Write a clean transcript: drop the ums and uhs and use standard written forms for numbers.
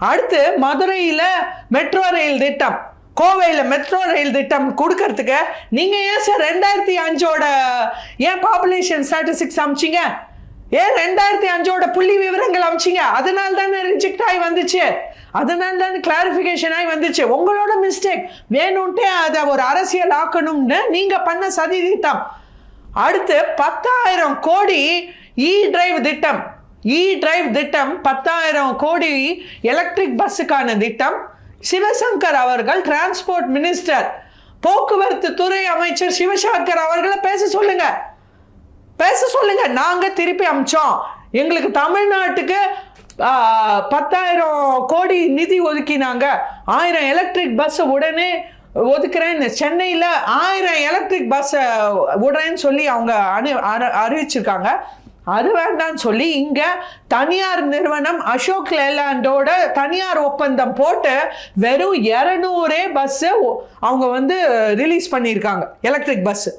அடுத்து மதுரையில metro rail திட்டம், கோவையில மெட்ரோ ரயில் திட்டம் கொடுக்கறதுக்கு நீங்க ஏன் சார் 2005 ஏன் பாப்புலேஷன் ஸ்டாட்டிஸ்டிக்ஸ் அமைச்சிங்க? ஏன் 2005 புள்ளி விவரங்கள் அமைச்சிங்க? அதனால தானே ரிஜெக்ட் ஆகி வந்துச்சு, அதனால தானே கிளாரிஃபிகேஷன் ஆகி வந்துச்சு. உங்களோட மிஸ்டேக். வேணும்ட்டே அதை ஒரு அரசியல் ஆக்கணும்னு நீங்க பண்ண சதி திட்டம். அடுத்து 10,000 கோடி இ டிரைவ் திட்டம், 10,000 கோடி எலக்ட்ரிக் பஸ்ஸுக்கான திட்டம். சிவசங்கர் அவர்கள் டிரான்ஸ்போர்ட் மினிஸ்டர், போக்குவரத்து துறை அமைச்சர் சிவசங்கர் அவர்களை பேச சொல்லுங்க. நாங்க திருப்பி அமிச்சோம், எங்களுக்கு தமிழ்நாட்டுக்கு 10,000 கோடி நிதி ஒதுக்கினாங்க, 1000 எலக்ட்ரிக் பஸ் உடனே ஒதுக்குறேன்னு சென்னையில் 1000 எலக்ட்ரிக் பஸ் விடுறேன்னு சொல்லி அவங்க அறிவிச்சிருக்காங்க. அது வேண்டான்னு சொல்லி இங்க தனியார் நிறுவனம் அசோக் லேலாண்டோட தனியார் ஒப்பந்தம் போட்டு வெறும் 200 பஸ் அவங்க ரிலீஸ் பண்ணியிருக்காங்க, எலக்ட்ரிக் பஸ்.